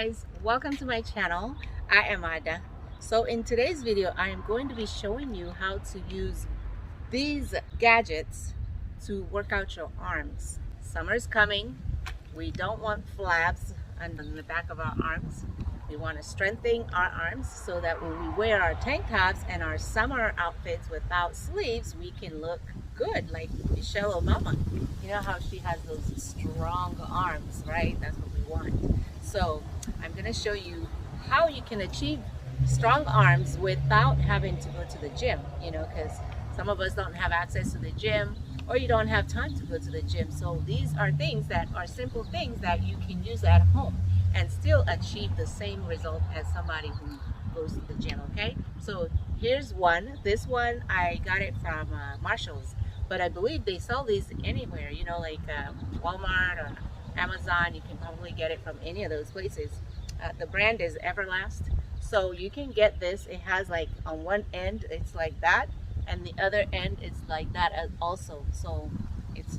Guys, welcome to my channel. I am Ada. So in today's video I am going to be showing you how to use these gadgets to work out your arms. Summer's coming. We don't want flabs on the back of our arms. We want to strengthen our arms so that when we wear our tank tops and our summer outfits without sleeves, we can look good like Michelle Obama. You know how she has those strong arms, right? That's what we want. So I'm going to show you how you can achieve strong arms without having to go to the gym, because some of us don't have access to the gym, or you don't have time to go to the gym. So these are things that are simple things that you can use at home and still achieve the same result as somebody who goes to the gym. Okay, so here's one. This one I got it from Marshall's, but I believe they sell these anywhere, like Walmart or Amazon. You can probably get it from any of those places. The brand is Everlast. So you can get this. It has like on one end it's like that, and the other end is like that also. So it's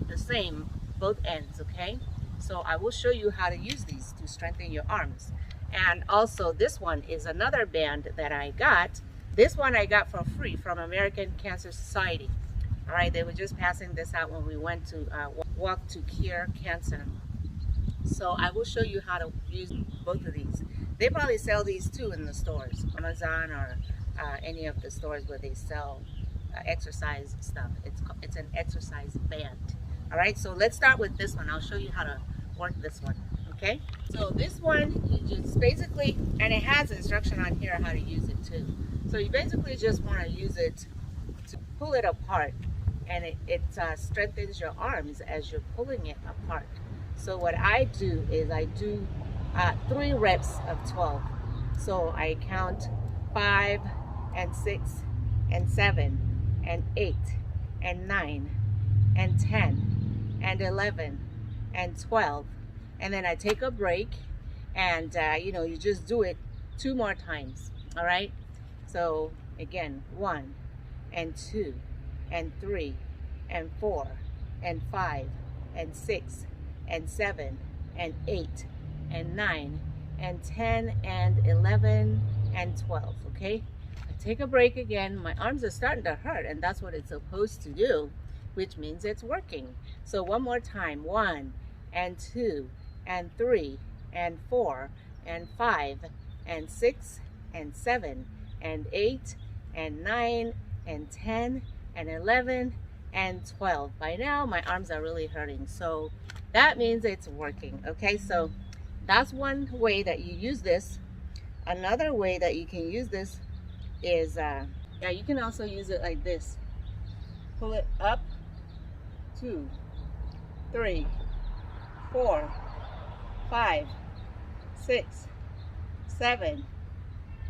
the same both ends. Okay, so I will show you how to use these to strengthen your arms. And also this one is another band that I got. This one I got for free from American Cancer Society. All right, they were just passing this out when we went to walk to cure cancer. So I will show you how to use both of these. They probably sell these too in the stores, Amazon or any of the stores where they sell exercise stuff. It's an exercise band. All right, so let's start with this one. I'll show you how to work this one. Okay, so this one you just basically, and it has instruction on here how to use it too. So you basically just want to use it to pull it apart, and it strengthens your arms as you're pulling it apart. So what I do is I do 3 reps of 12. So I count 5 and 6 and 7 and 8 and 9 and 10 and 11 and 12, and then I take a break, and you just do it 2 more times. All right, so again, 1 and 2 and 3 and 4 and 5 and 6 and 7 and 8 and 9 and 10 and 11 and 12. Okay, I take a break again. My arms are starting to hurt, and that's what it's supposed to do, which means it's working. So one more time, 1 and 2 and 3 and 4 and 5 and 6 and 7 and 8 and 9 and 10 and 11 and 12. By now my arms are really hurting, so that means it's working. Okay, so that's one way that you use this. Another way that you can use this is you can also use it like this. Pull it up, 2, 3, 4, 5, 6, 7,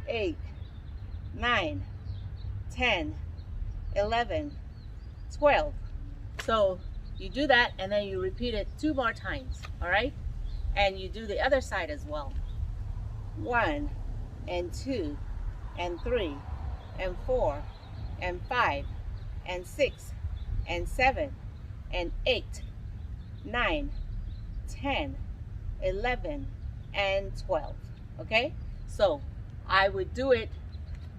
8, 9, 10, 11, 12. So you do that, and then you repeat it 2 more times. All right, and you do the other side as well. 1 and 2 and 3 and 4 and 5 and 6 and 7 and 8, 9, 10, 11 and 12. Okay, so I would do it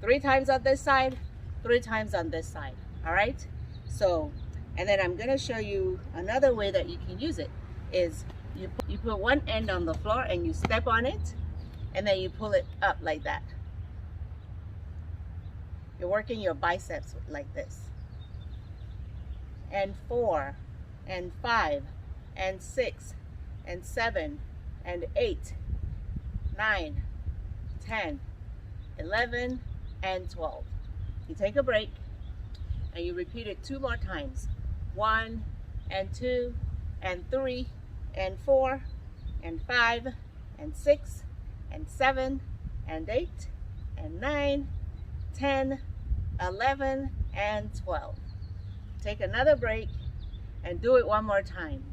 3 times on this side, 3 times on this side. All right, so, and then I'm going to show you another way that you can use it. Is you put one end on the floor and you step on it, and then you pull it up like that. You're working your biceps like this. And 4 and 5 and 6 and 7 and 8, 9, 10, 11 and 12. You take a break and you repeat it 2 more times. 1 and 2 and 3 and 4 and 5 and 6 and 7 and 8 and 9, 10, 11 and 12. Take another break and do it 1 more time.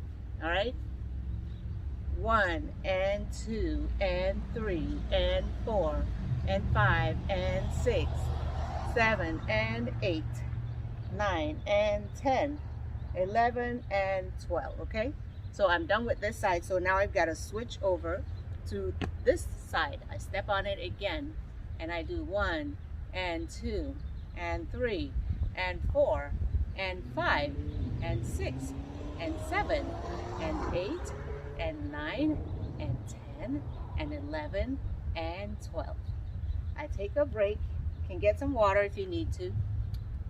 All right, 1 and 2 and 3 and 4 and 5 and 6, 7 and 8, 9 and 10, 11 and 12. Okay, so I'm done with this side. So now I've got to switch over to this side. I step on it again, and I do 1 and 2 and 3 and 4 and 5 and 6 and 7 and 8 and 9 and 10 and 11 and 12. I take a break, can get some water if you need to.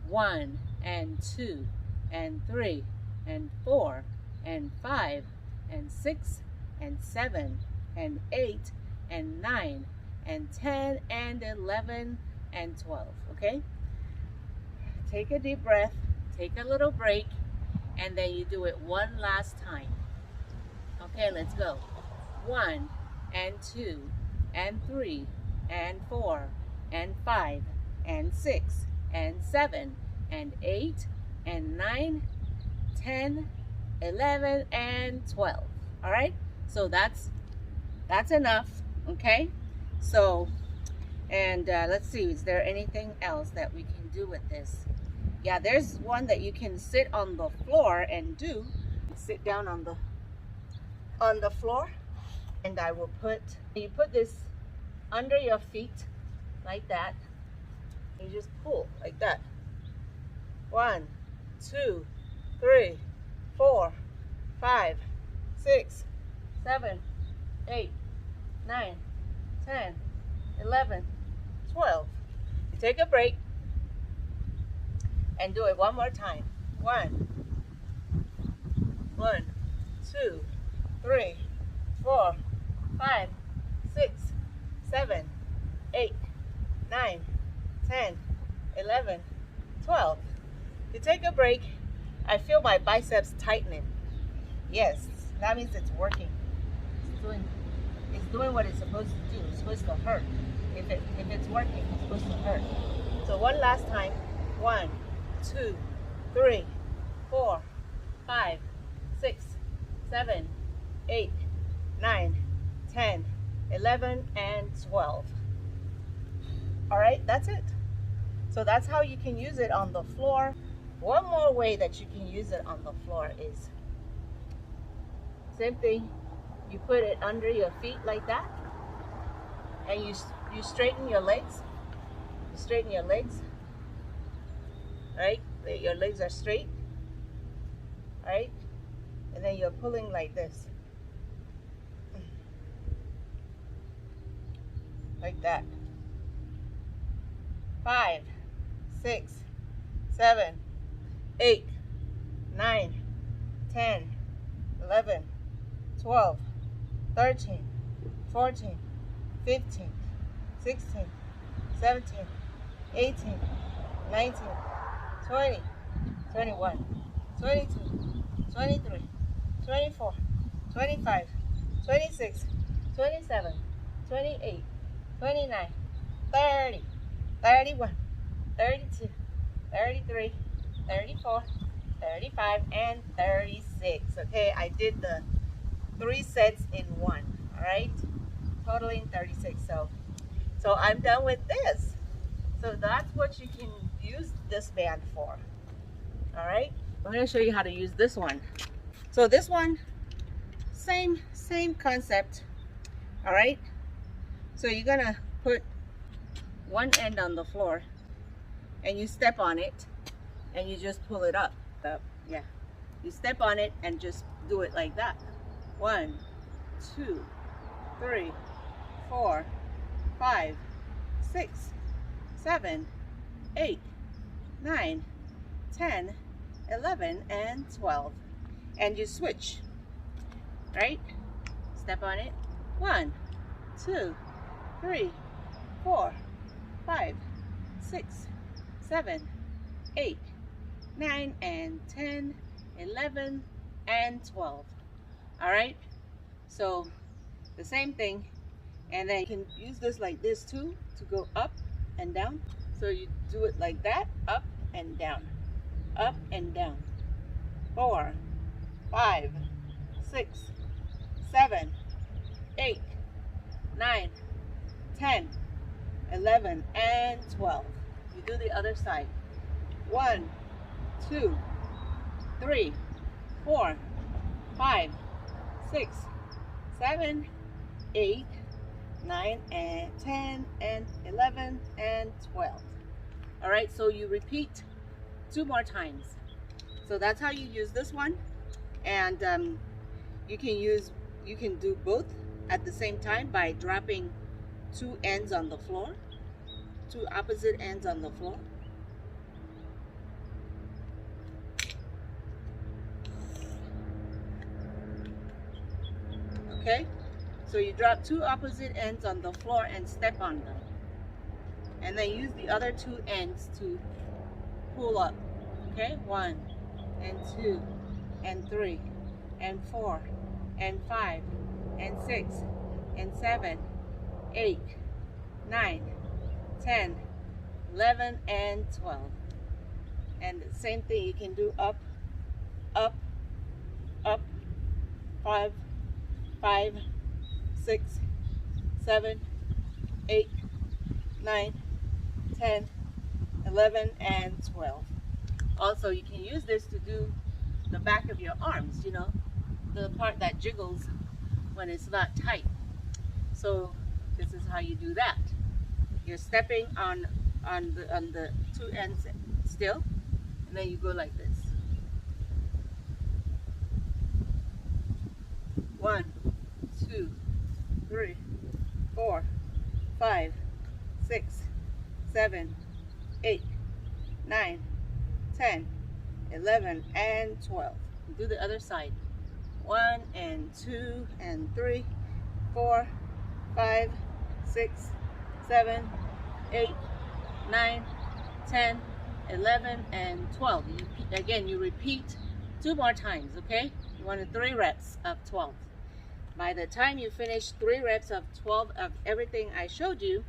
1 and 2 and 3 and 4 and 5 and 6 and 7 and 8 and 9 and 10 and 11 and 12. Okay? Take a deep breath, take a little break, and then you do it one last time. Okay, let's go. 1 and 2 and 3 and 4 and 5 and 6 and 7 and 8 and 9, 10, 11, and 12. All right, so that's enough. Okay, so and let's see, is there anything else that we can do with this? Yeah, there's one that you can sit on the floor and do. Sit down on the floor, and I will you put this under your feet like that. You just pull like that. 1, 2, 3, 4, 5, 6, 7, 8, 9, 10, 11, 12. You take a break and do it one more time. 1, 2, 3, 4, 5, 6, 7, 8, 9, 10, 11, 12. You take a break. I feel my biceps tightening. Yes, that means it's working. It's doing what it's supposed to do. It's supposed to hurt. If it's working, it's supposed to hurt. So one last time. 1, 2, 3, 4, 5, 6, 7, 8, 9, 10, 11, and 12. All right, that's it. So that's how you can use it on the floor. One more way that you can use it on the floor is same thing. You put it under your feet like that, and you straighten your legs. You straighten your legs, right? Your legs are straight, right? And then you're pulling like this, like that. 5, 6, 7, 8, 9, 10, 11, 12, 13, 14, 15, 16, 17, 18, 19, 20, 21, 22, 23, 24, 25, 26, 27, 28, 29, 30, 31, 32, 33, 34, 35, and 36. Okay, I did the 3 sets in one. All right, totaling 36. So I'm done with this. So that's what you can use this band for. All right, I'm going to show you how to use this one. So this one, same concept. All right, so you're gonna put one end on the floor, and you step on it, and you just pull it up. Yeah, you step on it and just do it like that. 1, 2, 3, 4, 5, 6, 7, 8, 9, 10, 11, and 12. And you switch, right? Step on it. 1, 2, 3, 4, 5, 6, 7, 8, 9, and 10, 11, and 12. All right, so the same thing, and then you can use this like this too to go up and down. So you do it like that, up and down, up and down. 4, 5, 6, 7, 8, 9, 10, 11, and 12. You do the other side. 1, 2, 3, 4, 5, 6, 7, 8, 9 and 10 and 11 and 12. All right, so you repeat 2 more times. So that's how you use this one. And you can do both at the same time by dropping 2 ends on the floor, 2 opposite ends on the floor. Okay, so you drop 2 opposite ends on the floor and step on them, and then use the other 2 ends to pull up. Okay, 1 and 2 and 3 and 4 and 5 and 6 and 7, 8, 9, 10, 11 and 12. And the same thing you can do up, up, up, 5, 5, 6, 7, 8, 9, 10, 11 and 12. Also, you can use this to do the back of your arms, you know, the part that jiggles when it's not tight. So this is how you do that. You're stepping on the 2 ends still, and then you go like this. 1, 2, 3, 4, 5, 6, 7, 8, 9, 10, 11 and 12. Do the other side. 1 and 2 and 3, 4, 5, 6, 7, 8, 9, 10, 11 and 12. You repeat 2 more times, okay? You want 3 reps of 12. By the time you finish 3 reps of 12 of everything I showed you,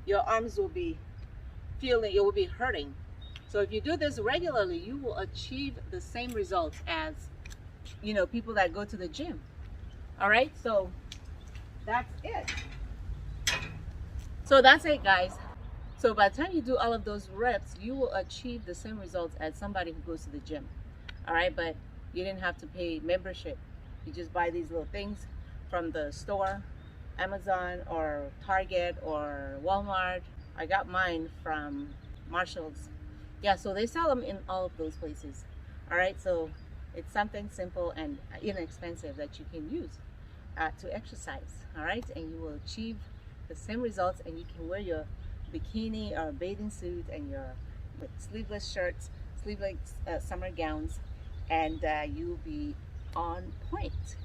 your arms will be feeling, it will be hurting. So if you do this regularly, you will achieve the same results as, you know, people that go to the gym. All right, so that's it. So that's it, guys. So by the time you do all of those reps, you will achieve the same results as somebody who goes to the gym. All right, but you didn't have to pay membership. You just buy these little things from the store, Amazon or Target or Walmart. I got mine from Marshall's. Yeah, so they sell them in all of those places. All right, so it's something simple and inexpensive that you can use to exercise. All right, and you will achieve the same results, and you can wear your bikini or bathing suit and your sleeveless shirts, sleeveless summer gowns, and you will be on point.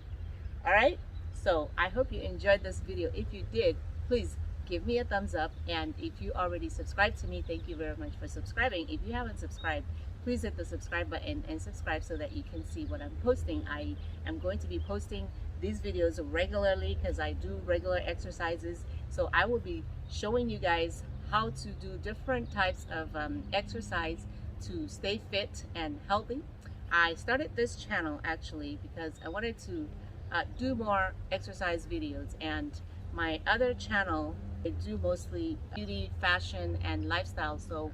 All right, so I hope you enjoyed this video. If you did, please give me a thumbs up, and if you already subscribed to me, thank you very much for subscribing. If you haven't subscribed, please hit the subscribe button and subscribe so that you can see what I'm posting. I am going to be posting these videos regularly because I do regular exercises, so I will be showing you guys how to do different types of exercise to stay fit and healthy. I started this channel actually because I wanted to do more exercise videos, and my other channel, I do mostly beauty, fashion, and lifestyle, so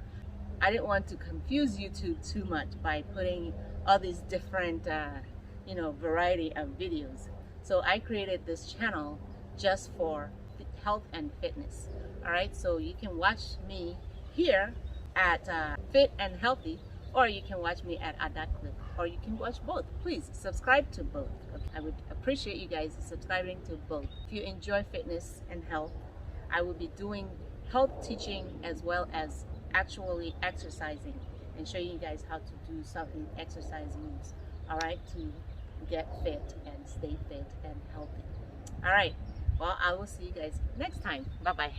I didn't want to confuse YouTube too much by putting all these different you know, variety of videos. So I created this channel just for health and fitness. All right, so you can watch me here at Fit and Healthy, or you can watch me at Adakliff, or you can watch both. Please subscribe to both. I would appreciate you guys subscribing to both. If you enjoy fitness and health, I will be doing health teaching as well as actually exercising and showing you guys how to do certain exercise moves, all right, to get fit and stay fit and healthy. All right, well, I will see you guys next time. Bye-bye.